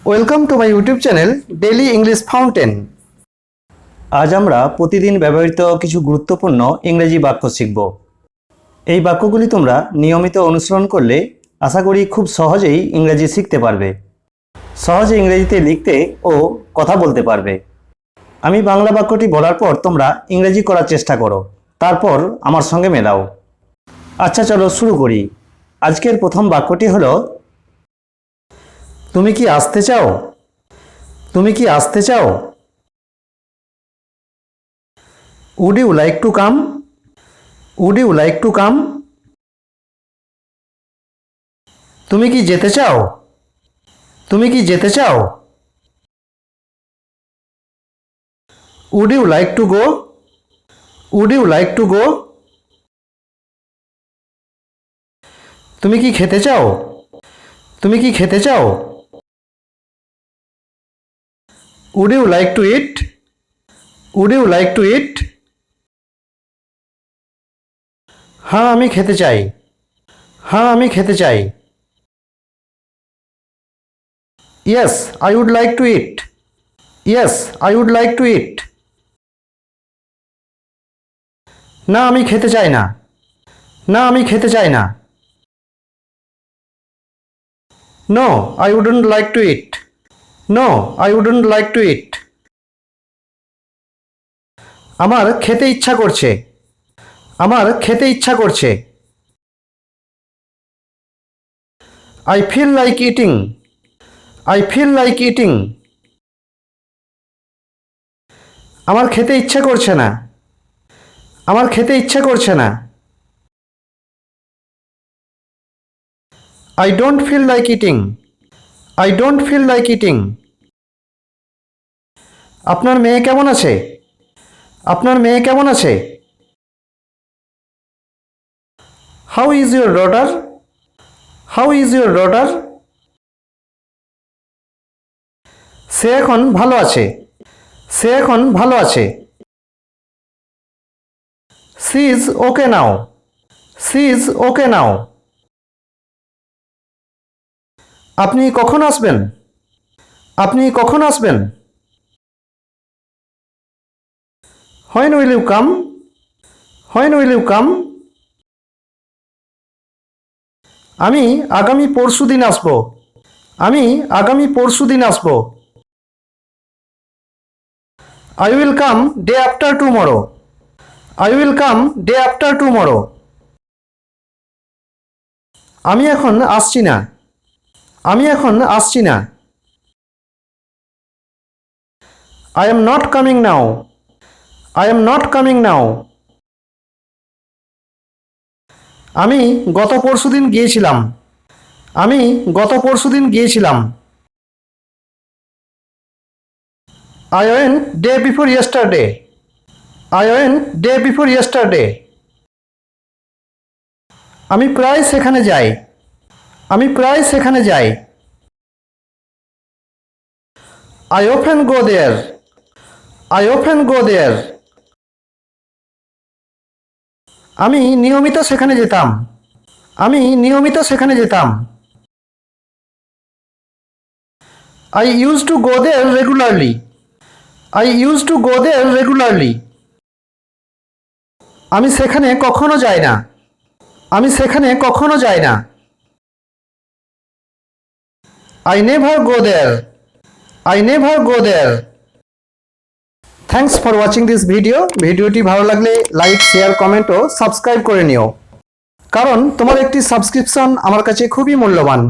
Welcome to my YouTube channel daily English fountain. আজ আমরা প্রতিদিন ব্যবহৃত কিছু গুরুত্বপূর্ণ ইংরেজি বাক্য শিখব। এই বাক্যগুলি তোমরা নিয়মিত অনুসরণ করলে আশা করি খুব সহজেই ইংরেজি শিখতে পারবে, সহজে ইংরেজিতে লিখতে ও কথা বলতে পারবে। আমি বাংলা বাক্যটি বলার পর তোমরা ইংরেজি করার চেষ্টা করো, তারপর আমার সঙ্গে মেলাও। আচ্ছা, চলো শুরু করি। আজকের প্রথম বাক্যটি হলো, তুমি কি আসতে চাও? তুমি কি আসতে চাও? Would you like to come? Would you like to come? তুমি কি যেতে চাও? তুমি কি যেতে চাও? Would you like to go? Would you like to go? তুমি কি খেতে চাও? তুমি কি খেতে চাও? Would you like to eat? Would you like to eat? হ্যাঁ, আমি খেতে চাই। হ্যাঁ, আমি খেতে চাই। Yes, I would like to eat. Yes, I would like to eat. না, আমি খেতে চাই না। না, আমি খেতে চাই না। No, I wouldn't like to eat. No, I wouldn't like to eat. আমার খেতে ইচ্ছা করছে। আমার খেতে ইচ্ছা করছে। I feel like eating. I feel like eating. আমার খেতে ইচ্ছা করছে না। আমার খেতে ইচ্ছা করছে না। I don't feel like eating. I don't feel like eating. আপনার মেয়ে কেমন আছে? আপনার মেয়ে কেমন আছে? How is your daughter? How is your daughter? সে এখন ভালো আছে। সে এখন ভালো আছে। She is okay now. She is okay now. আপনি কখন আসবেন? আপনি কখন আসবেন? When will you come? When will you come? আমি আগামী পরশুদিন আসব। আমি আগামী পরশুদিন আসব। I will come day after tomorrow. I will come day after tomorrow. আমি এখন আসছি না। আমি এখন আসছি না। I am not coming now. I am not coming now. আমি গত পরশুদিন গিয়েছিলাম। আমি গত পরশুদিন গিয়েছিলাম। I went day before yesterday. I went day before yesterday. আমি প্রায় সেখানে যাই। আমি প্রায় সেখানে যাই। I often go there. I often go there. আমি নিয়মিত সেখানে যেতাম। আমি নিয়মিত সেখানে যেতাম। I used to go there regularly. I used to go there regularly. আমি সেখানে কখনো যাই না। আমি সেখানে কখনো যাই না। I never go there. I never go there. Thanks for watching this video. ভিডিওটি ভালো লাগলে লাইক, শেয়ার, কমেন্ট ও সাবস্ক্রাইব করে নিও, কারণ তোমার একটি সাবস্ক্রিপশন আমার কাছে খুবই মূল্যবান।